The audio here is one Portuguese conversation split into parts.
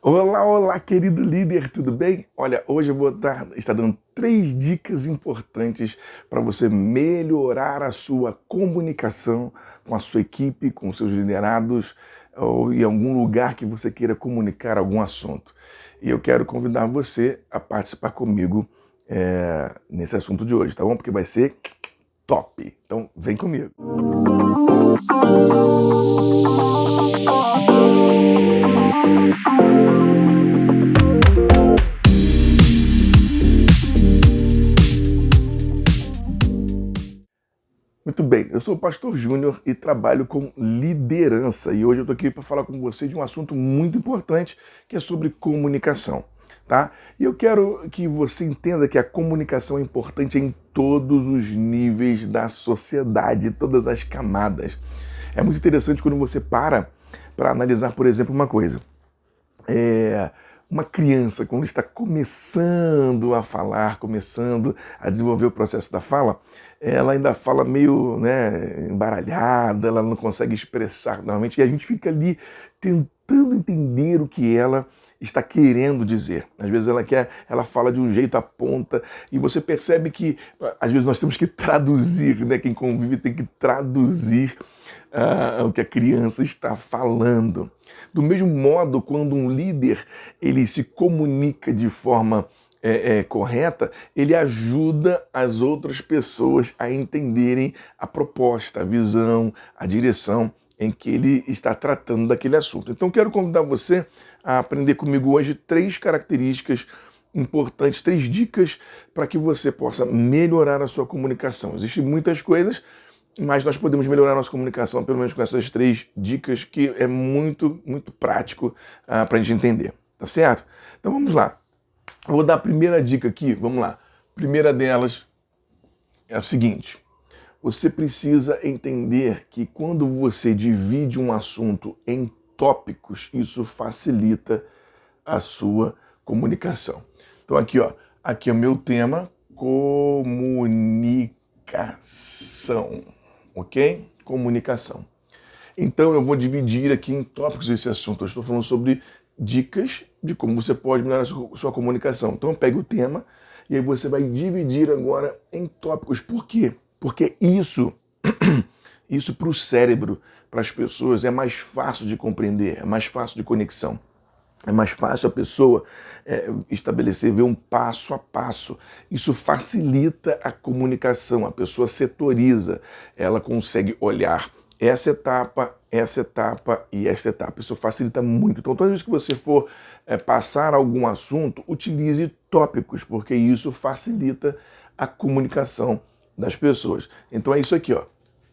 Olá, olá, querido líder, tudo bem? Olha, hoje eu vou estar dando 3 dicas importantes para você melhorar a sua comunicação com a sua equipe, com os seus liderados ou em algum lugar que você queira comunicar algum assunto. E eu quero convidar você a participar comigo nesse assunto de hoje, tá bom? Porque vai ser top. Então, vem comigo. Muito bem, eu sou o Pastor Júnior e trabalho com liderança. E hoje eu estou aqui para falar com você de um assunto muito importante, que é sobre comunicação, tá? E eu quero que você entenda que a comunicação é importante em todos os níveis da sociedade, todas as camadas. É muito interessante quando você para analisar, por exemplo, uma coisa. Uma criança, quando está começando a falar, começando a desenvolver o processo da fala, ela ainda fala meio, embaralhada, ela não consegue expressar normalmente, e a gente fica ali tentando entender o que ela está querendo dizer. Às vezes ela fala de um jeito, aponta, e você percebe que às vezes nós temos que traduzir, né? Quem convive tem que traduzir o que a criança está falando. Do mesmo modo, quando um líder ele se comunica de forma correta, ele ajuda as outras pessoas a entenderem a proposta, a visão, a direção em que ele está tratando daquele assunto. Então, quero convidar você a aprender comigo hoje 3 características importantes, 3 dicas para que você possa melhorar a sua comunicação. Existem muitas coisas, mas nós podemos melhorar a nossa comunicação, pelo menos com essas 3 dicas, que é muito, muito prático para a gente entender, tá certo? Então vamos lá. Eu vou dar a primeira dica aqui, vamos lá. A primeira delas é a seguinte: você precisa entender que quando você divide um assunto em tópicos, isso facilita a sua comunicação. Então aqui é o meu tema, comunicação. Ok? Comunicação. Então eu vou dividir aqui em tópicos esse assunto. Eu estou falando sobre dicas de como você pode melhorar a sua comunicação. Então pegue o tema e aí você vai dividir agora em tópicos. Por quê? Porque isso para o cérebro, para as pessoas, é mais fácil de compreender, é mais fácil de conexão. É mais fácil a pessoa estabelecer, ver um passo a passo. Isso facilita a comunicação, a pessoa setoriza, ela consegue olhar essa etapa e esta etapa. Isso facilita muito. Então, toda vez que você for passar algum assunto, utilize tópicos, porque isso facilita a comunicação das pessoas. Então é isso aqui, ó.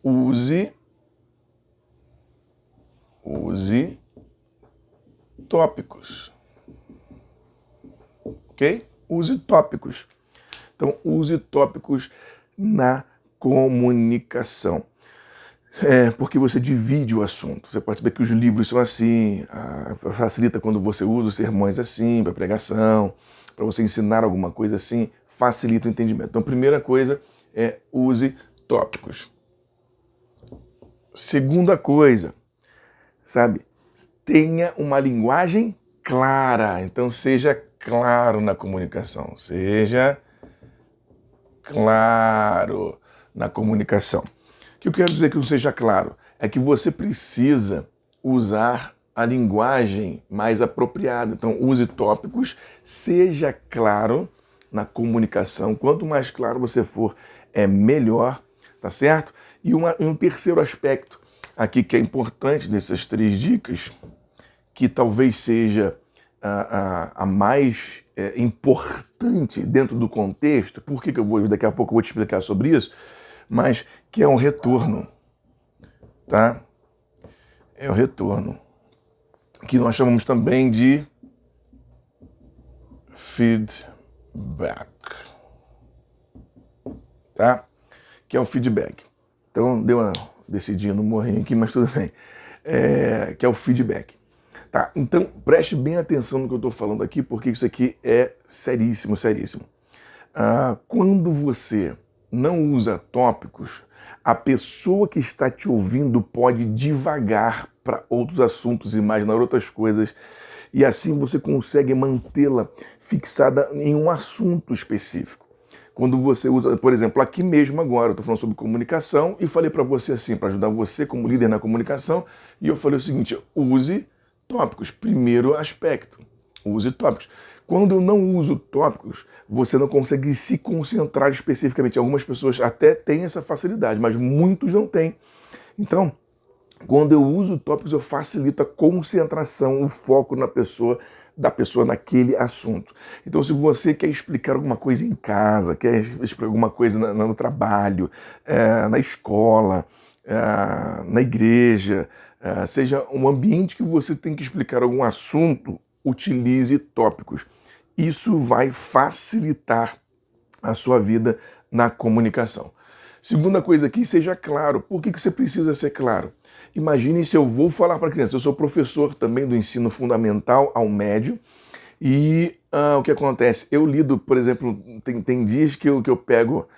Use tópicos. Ok? Use tópicos. Então, use tópicos na comunicação. Porque você divide o assunto. Você pode ver que os livros são assim, facilita quando você usa os sermões assim, para pregação, para você ensinar alguma coisa assim, facilita o entendimento. Então, primeira coisa é use tópicos. Segunda coisa, sabe? Tenha uma linguagem clara. Então, seja claro na comunicação. Seja claro na comunicação. O que eu quero dizer que não seja claro é que você precisa usar a linguagem mais apropriada. Então, use tópicos, seja claro na comunicação. Quanto mais claro você for, é melhor, tá certo? E um terceiro aspecto aqui que é importante dessas 3 dicas, que talvez seja a mais importante dentro do contexto, por que daqui a pouco eu vou te explicar sobre isso, mas que é um retorno, tá? É o retorno, que nós chamamos também de feedback, tá? Que é o feedback. Então, deu uma descidinha no morrinho aqui, mas tudo bem. Que é o feedback. Tá? Então, preste bem atenção no que eu estou falando aqui, porque isso aqui é seríssimo, seríssimo. Quando você não usa tópicos, a pessoa que está te ouvindo pode divagar para outros assuntos, imaginar outras coisas, E assim você consegue mantê-la fixada em um assunto específico. Quando você usa, por exemplo, aqui mesmo agora, eu estou falando sobre comunicação e falei para você assim, para ajudar você como líder na comunicação, e eu falei o seguinte, use tópicos. Primeiro aspecto, use tópicos. Quando eu não uso tópicos, você não consegue se concentrar especificamente. Algumas pessoas até têm essa facilidade, mas muitos não têm. Então, quando eu uso tópicos, eu facilito a concentração, o foco da pessoa naquele assunto. Então, se você quer explicar alguma coisa em casa, quer explicar alguma coisa no trabalho, na escola, na igreja, seja um ambiente que você tem que explicar algum assunto, utilize tópicos. Isso vai facilitar a sua vida na comunicação. Segunda coisa aqui, seja claro. Por que você precisa ser claro? Imagine se eu vou falar para a criança. Eu sou professor também do ensino fundamental ao médio. E o que acontece? Eu lido, por exemplo, tem dias que eu pego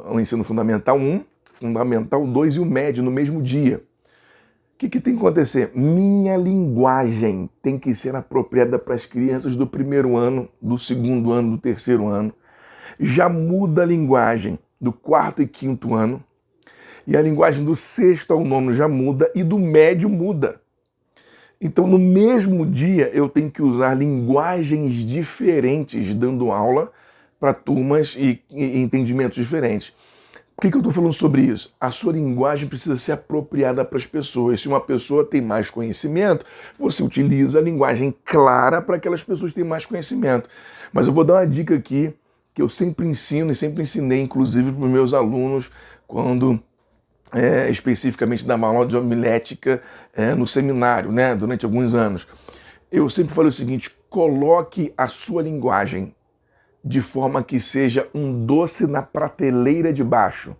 o ensino fundamental 1, fundamental 2 e o médio no mesmo dia. O que tem que acontecer? Minha linguagem tem que ser apropriada para as crianças do primeiro ano, do segundo ano, do terceiro ano. Já muda a linguagem do quarto e quinto ano. E a linguagem do sexto ao nono já muda e do médio muda. Então, no mesmo dia, eu tenho que usar linguagens diferentes dando aula para turmas e entendimentos diferentes. Por que eu estou falando sobre isso? A sua linguagem precisa ser apropriada para as pessoas. Se uma pessoa tem mais conhecimento, você utiliza a linguagem clara para aquelas pessoas que têm mais conhecimento. Mas eu vou dar uma dica aqui, que eu sempre ensino e sempre ensinei, inclusive para os meus alunos, quando especificamente da aula de homilética no seminário, né, durante alguns anos. Eu sempre falo o seguinte, coloque a sua linguagem de forma que seja um doce na prateleira de baixo,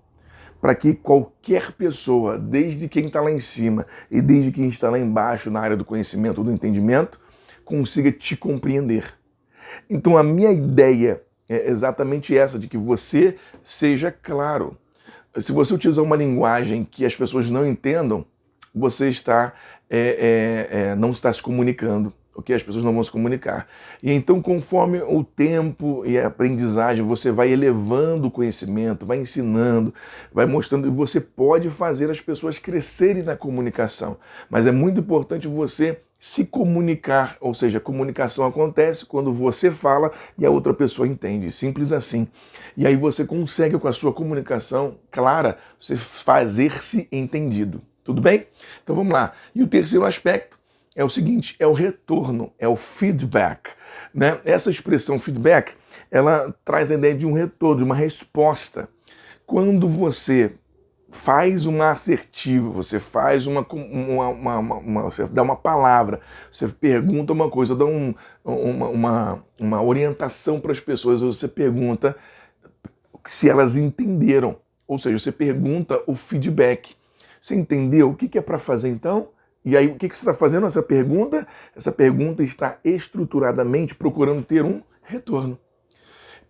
para que qualquer pessoa, desde quem está lá em cima e desde quem está lá embaixo na área do conhecimento ou do entendimento, consiga te compreender. Então a minha ideia é exatamente essa, de que você seja claro. Se você utilizar uma linguagem que as pessoas não entendam, você não está se comunicando, ok? As pessoas não vão se comunicar. E então, conforme o tempo e a aprendizagem, você vai elevando o conhecimento, vai ensinando, vai mostrando, e você pode fazer as pessoas crescerem na comunicação. Mas é muito importante você se comunicar, ou seja, a comunicação acontece quando você fala e a outra pessoa entende, simples assim. E aí você consegue, com a sua comunicação clara, você fazer-se entendido. Tudo bem? Então vamos lá. E o terceiro aspecto é o seguinte, é o retorno, é o feedback, né? Essa expressão feedback, ela traz a ideia de um retorno, de uma resposta. Quando você faz uma assertiva, você faz você dá uma palavra, você pergunta uma coisa, dá uma orientação para as pessoas, você pergunta se elas entenderam, ou seja, você pergunta o feedback. Você entendeu o que é para fazer então? E aí o que você está fazendo essa pergunta? Essa pergunta está estruturadamente procurando ter um retorno.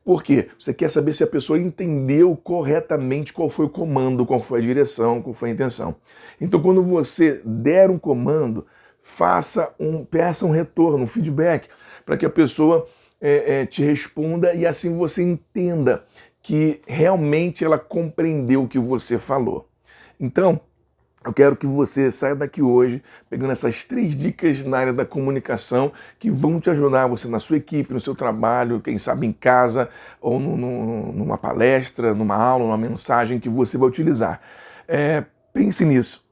Por quê? Você quer saber se a pessoa entendeu corretamente qual foi o comando, qual foi a direção, qual foi a intenção. Então, quando você der um comando, peça um retorno, um feedback, para que a pessoa te responda e assim você entenda que realmente ela compreendeu o que você falou. Então, eu quero que você saia daqui hoje pegando essas 3 dicas na área da comunicação que vão te ajudar você na sua equipe, no seu trabalho, quem sabe em casa, ou numa palestra, numa aula, numa mensagem que você vai utilizar. Pense nisso.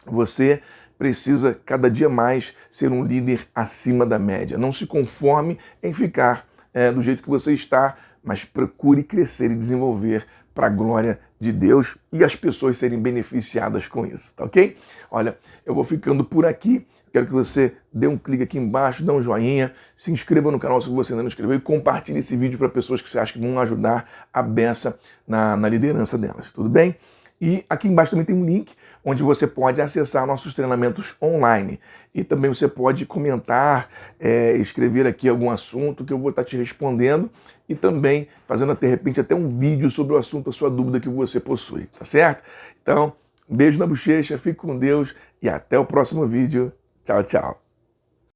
Você precisa cada dia mais ser um líder acima da média. Não se conforme em ficar do jeito que você está, mas procure crescer e desenvolver para a glória de Deus e as pessoas serem beneficiadas com isso, tá ok? Olha, eu vou ficando por aqui. Quero que você dê um clique aqui embaixo, dê um joinha, se inscreva no canal se você ainda não inscreveu e compartilhe esse vídeo para pessoas que você acha que vão ajudar a beça na liderança delas, tudo bem? E aqui embaixo também tem um link onde você pode acessar nossos treinamentos online. E também você pode comentar, escrever aqui algum assunto que eu vou estar te respondendo e também fazendo, de repente, até um vídeo sobre o assunto, a sua dúvida que você possui, tá certo? Então, beijo na bochecha, fique com Deus e até o próximo vídeo. Tchau, tchau.